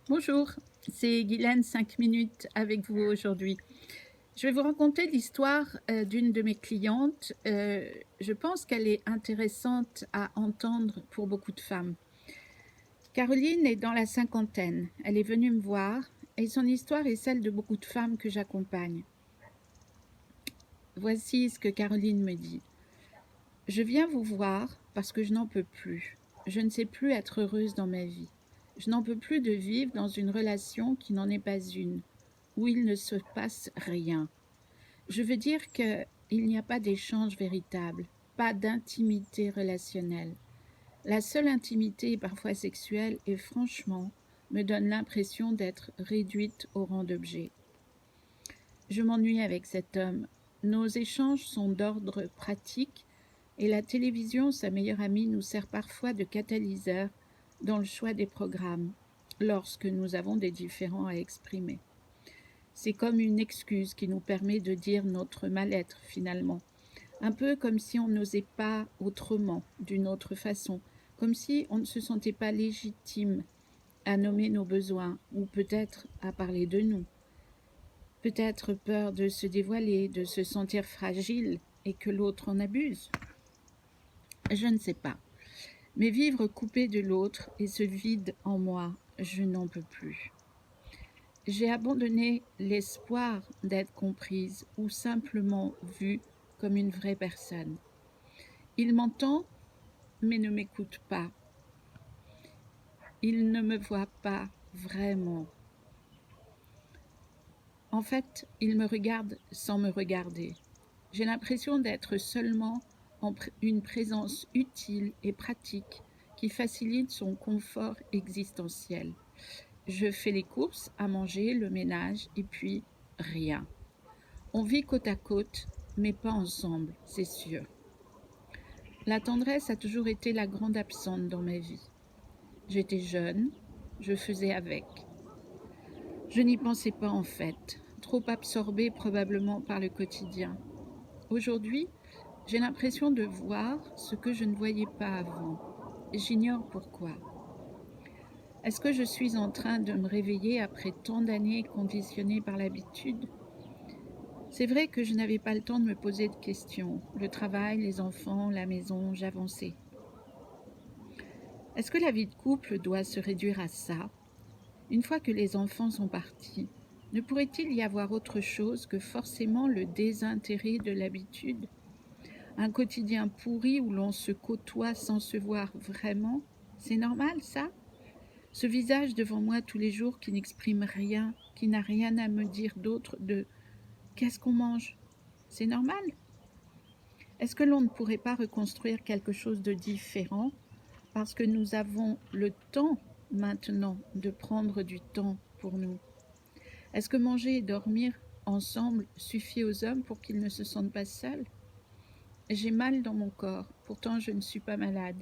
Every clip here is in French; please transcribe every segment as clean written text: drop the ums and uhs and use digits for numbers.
Bonjour, c'est Guylaine, 5 minutes avec vous aujourd'hui. Je vais vous raconter l'histoire d'une de mes clientes. Je pense qu'elle est intéressante à entendre pour beaucoup de femmes. Caroline est dans la cinquantaine. Elle est venue me voir et son histoire est celle de beaucoup de femmes que j'accompagne. Voici ce que Caroline me dit. Je viens vous voir parce que je n'en peux plus. Je ne sais plus être heureuse dans ma vie. Je n'en peux plus de vivre dans une relation qui n'en est pas une, où il ne se passe rien. Je veux dire qu'il n'y a pas d'échange véritable, pas d'intimité relationnelle. La seule intimité, parfois sexuelle, et franchement, me donne l'impression d'être réduite au rang d'objet. Je m'ennuie avec cet homme. Nos échanges sont d'ordre pratique et la télévision, sa meilleure amie, nous sert parfois de catalyseur dans le choix des programmes lorsque nous avons des différends à exprimer. C'est comme une excuse qui nous permet de dire notre mal-être finalement, un peu comme si on n'osait pas autrement, d'une autre façon, comme si on ne se sentait pas légitime à nommer nos besoins ou peut-être à parler de nous. Peut-être peur de se dévoiler, de se sentir fragile et que l'autre en abuse. Je ne sais pas. Mais vivre coupé de l'autre et ce vide en moi, je n'en peux plus. J'ai abandonné l'espoir d'être comprise ou simplement vue comme une vraie personne. Il m'entend, mais ne m'écoute pas. Il ne me voit pas vraiment. En fait, il me regarde sans me regarder. J'ai l'impression d'être seulement une présence utile et pratique qui facilite son confort existentiel. Je fais les courses, à manger, le ménage, et puis rien. On vit côte à côte, mais pas ensemble, c'est sûr. La tendresse a toujours été la grande absente dans ma vie. J'étais jeune, je faisais avec. Je n'y pensais pas en fait, trop absorbée probablement par le quotidien. Aujourd'hui, j'ai l'impression de voir ce que je ne voyais pas avant. J'ignore pourquoi. Est-ce que je suis en train de me réveiller après tant d'années conditionnées par l'habitude? C'est vrai que je n'avais pas le temps de me poser de questions. Le travail, les enfants, la maison, j'avançais. Est-ce que la vie de couple doit se réduire à ça? Une fois que les enfants sont partis, ne pourrait-il y avoir autre chose que forcément le désintérêt de l'habitude? Un quotidien pourri où l'on se côtoie sans se voir vraiment? C'est normal ça? Ce visage devant moi tous les jours qui n'exprime rien, qui n'a rien à me dire d'autre de qu'est-ce qu'on mange? C'est normal? Est-ce que l'on ne pourrait pas reconstruire quelque chose de différent parce que nous avons le temps maintenant de prendre du temps pour nous? Est-ce que manger et dormir ensemble suffit aux hommes pour qu'ils ne se sentent pas seuls? J'ai mal dans mon corps, pourtant je ne suis pas malade.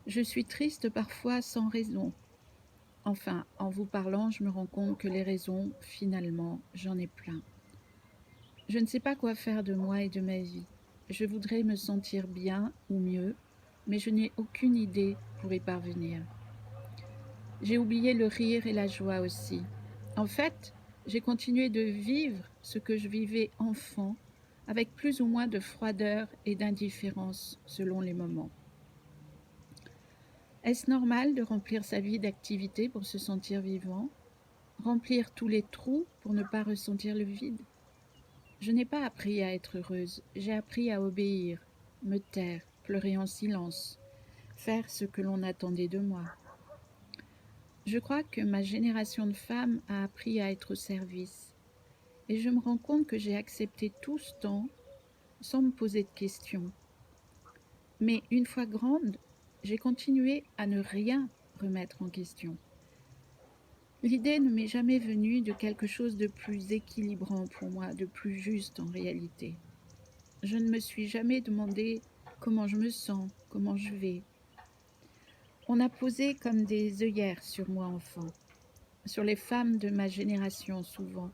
Je suis triste parfois sans raison. Enfin, en vous parlant, je me rends compte que les raisons, finalement, j'en ai plein. Je ne sais pas quoi faire de moi et de ma vie. Je voudrais me sentir bien ou mieux, mais je n'ai aucune idée pour y parvenir. J'ai oublié le rire et la joie aussi. En fait, j'ai continué de vivre ce que je vivais enfant, avec plus ou moins de froideur et d'indifférence selon les moments. Est-ce normal de remplir sa vie d'activités pour se sentir vivant? Remplir tous les trous pour ne pas ressentir le vide? Je n'ai pas appris à être heureuse, j'ai appris à obéir, me taire, pleurer en silence, faire ce que l'on attendait de moi. Je crois que ma génération de femmes a appris à être au service, et je me rends compte que j'ai accepté tout ce temps sans me poser de questions. Mais une fois grande, j'ai continué à ne rien remettre en question. L'idée ne m'est jamais venue de quelque chose de plus équilibrant pour moi, de plus juste en réalité. Je ne me suis jamais demandé comment je me sens, comment je vais. On a posé comme des œillères sur moi enfant, sur les femmes de ma génération souvent,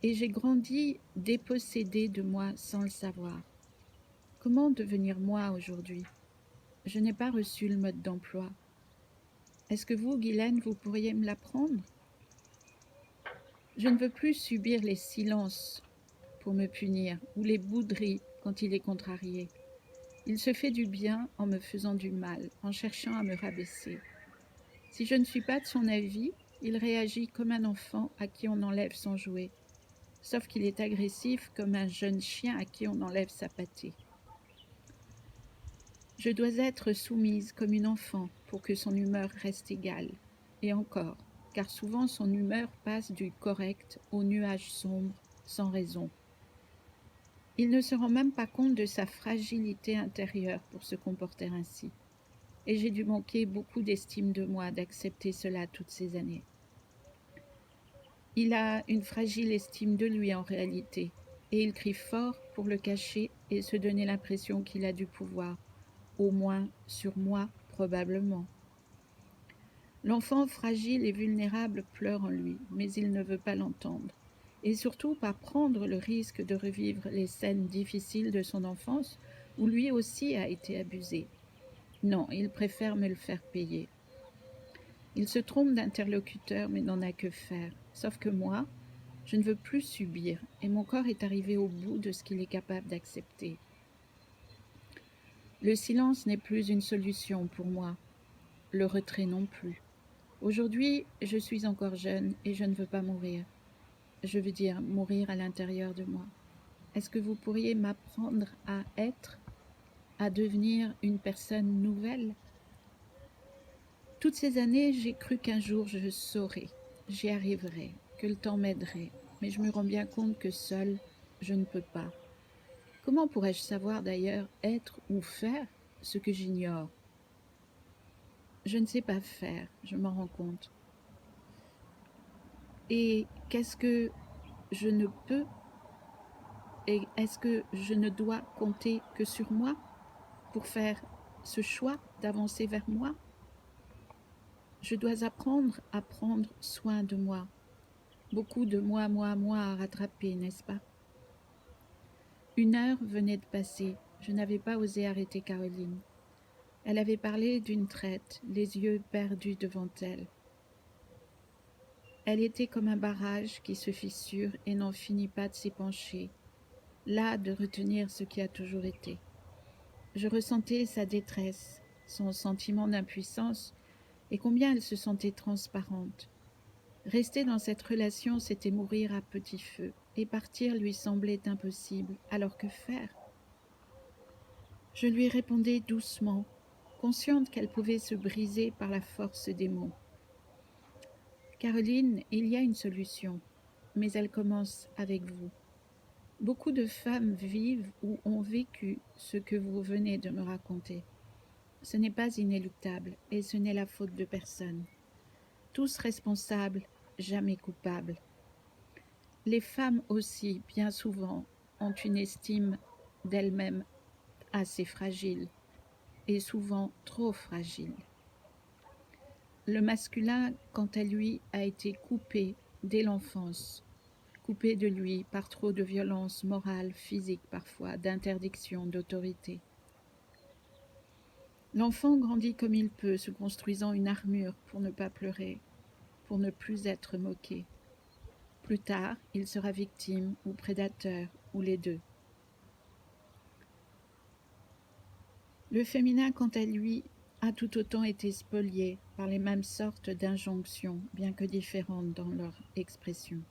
et j'ai grandi dépossédée de moi sans le savoir. Comment devenir moi aujourd'hui? Je n'ai pas reçu le mode d'emploi. Est-ce que vous, Guylaine, vous pourriez me l'apprendre? Je ne veux plus subir les silences pour me punir ou les bouderies quand il est contrarié. Il se fait du bien en me faisant du mal, en cherchant à me rabaisser. Si je ne suis pas de son avis, il réagit comme un enfant à qui on enlève son jouet, sauf qu'il est agressif comme un jeune chien à qui on enlève sa pâtée. Je dois être soumise comme une enfant pour que son humeur reste égale. Et encore, car souvent son humeur passe du correct au nuage sombre, sans raison. Il ne se rend même pas compte de sa fragilité intérieure pour se comporter ainsi. Et j'ai dû manquer beaucoup d'estime de moi d'accepter cela toutes ces années. Il a une fragile estime de lui en réalité, et il crie fort pour le cacher et se donner l'impression qu'il a du pouvoir, au moins sur moi probablement. L'enfant fragile et vulnérable pleure en lui, mais il ne veut pas l'entendre, et surtout pas prendre le risque de revivre les scènes difficiles de son enfance où lui aussi a été abusé. Non, il préfère me le faire payer. Il se trompe d'interlocuteur mais n'en a que faire, sauf que moi, je ne veux plus subir, et mon corps est arrivé au bout de ce qu'il est capable d'accepter. Le silence n'est plus une solution pour moi, le retrait non plus. Aujourd'hui, je suis encore jeune et je ne veux pas mourir. Je veux dire mourir à l'intérieur de moi. Est-ce que vous pourriez m'apprendre à être, à devenir une personne nouvelle? Toutes ces années, j'ai cru qu'un jour je saurais, j'y arriverais, que le temps m'aiderait, mais je me rends bien compte que seule, je ne peux pas. Comment pourrais-je savoir d'ailleurs être ou faire ce que j'ignore? Je ne sais pas faire, je m'en rends compte. Et qu'est-ce que je ne peux et est-ce que je ne dois compter que sur moi pour faire ce choix d'avancer vers moi? Je dois apprendre à prendre soin de moi. Beaucoup de moi à rattraper, n'est-ce pas? 1 heure venait de passer. Je n'avais pas osé arrêter Caroline. Elle avait parlé d'une traite, les yeux perdus devant elle. Elle était comme un barrage qui se fissure et n'en finit pas de s'épancher, là de retenir ce qui a toujours été. Je ressentais sa détresse, son sentiment d'impuissance et combien elle se sentait transparente. Rester dans cette relation, c'était mourir à petit feu, et partir lui semblait impossible. Alors que faire? Je lui répondais doucement, consciente qu'elle pouvait se briser par la force des mots. Caroline, il y a une solution, mais elle commence avec vous. Beaucoup de femmes vivent ou ont vécu ce que vous venez de me raconter. Ce n'est pas inéluctable et ce n'est la faute de personne. Tous responsables, jamais coupables. Les femmes aussi, bien souvent, ont une estime d'elles-mêmes assez fragile et souvent trop fragile. Le masculin, quant à lui, a été coupé dès l'enfance, coupé de lui par trop de violence morale, physique parfois, d'interdiction, d'autorité. L'enfant grandit comme il peut, se construisant une armure pour ne pas pleurer, pour ne plus être moqué. Plus tard, il sera victime ou prédateur, ou les deux. Le féminin, quant à lui, a tout autant été spolié par les mêmes sortes d'injonctions, bien que différentes dans leur expression.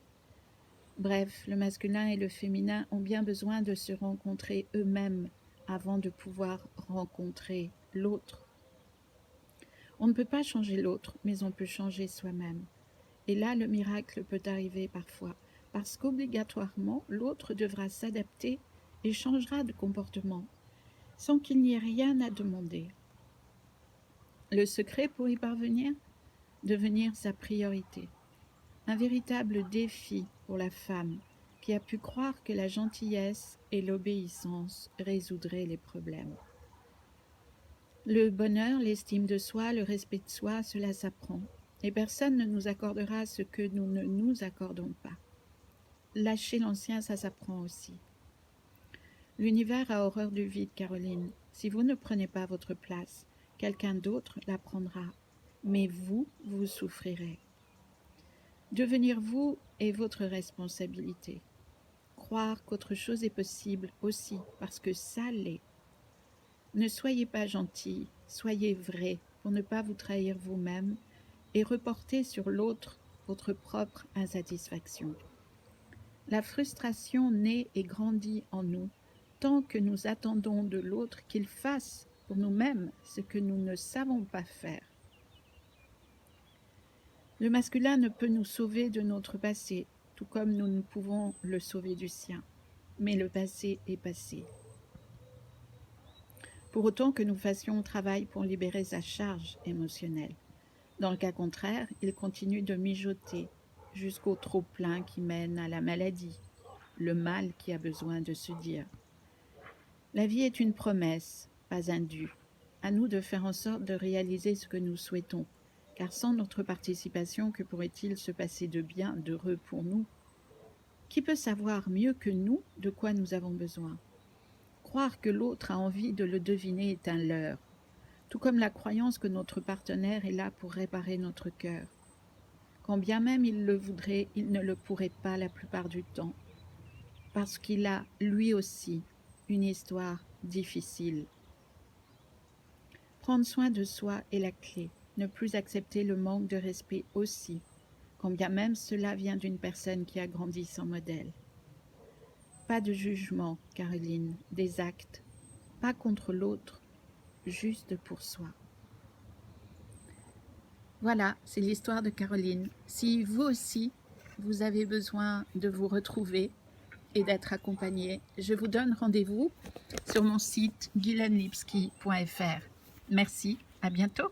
Bref, le masculin et le féminin ont bien besoin de se rencontrer eux-mêmes avant de pouvoir rencontrer l'autre. On ne peut pas changer l'autre, mais on peut changer soi-même. Et là, le miracle peut arriver parfois, parce qu'obligatoirement, l'autre devra s'adapter et changera de comportement, sans qu'il n'y ait rien à demander. Le secret pour y parvenir? Devenir sa priorité. Un véritable défi pour la femme qui a pu croire que la gentillesse et l'obéissance résoudraient les problèmes. Le bonheur, l'estime de soi, le respect de soi, cela s'apprend. Et personne ne nous accordera ce que nous ne nous accordons pas. Lâcher l'ancien, ça s'apprend aussi. L'univers a horreur du vide, Caroline. Si vous ne prenez pas votre place, quelqu'un d'autre la prendra. mais vous, vous souffrirez. Devenir vous est votre responsabilité. Croire qu'autre chose est possible aussi, parce que ça l'est. Ne soyez pas gentil, soyez vrai pour ne pas vous trahir vous-même et reporter sur l'autre votre propre insatisfaction. La frustration naît et grandit en nous tant que nous attendons de l'autre qu'il fasse pour nous-mêmes ce que nous ne savons pas faire. Le masculin ne peut nous sauver de notre passé, tout comme nous ne pouvons le sauver du sien. Mais le passé est passé. Pour autant que nous fassions le travail pour libérer sa charge émotionnelle. Dans le cas contraire, il continue de mijoter jusqu'au trop-plein qui mène à la maladie, le mal qui a besoin de se dire. La vie est une promesse, pas un dû. À nous de faire en sorte de réaliser ce que nous souhaitons, car sans notre participation, que pourrait-il se passer de bien, d'heureux pour nous? Qui peut savoir mieux que nous de quoi nous avons besoin? Croire que l'autre a envie de le deviner est un leurre, tout comme la croyance que notre partenaire est là pour réparer notre cœur. Quand bien même il le voudrait, il ne le pourrait pas la plupart du temps, parce qu'il a, lui aussi, une histoire difficile. Prendre soin de soi est la clé, ne plus accepter le manque de respect aussi, quand bien même cela vient d'une personne qui a grandi sans modèle. Pas de jugement, Caroline, des actes, pas contre l'autre, juste pour soi. Voilà, c'est l'histoire de Caroline. Si vous aussi, vous avez besoin de vous retrouver et d'être accompagné, je vous donne rendez-vous sur mon site guilainelipski.fr. Merci, à bientôt.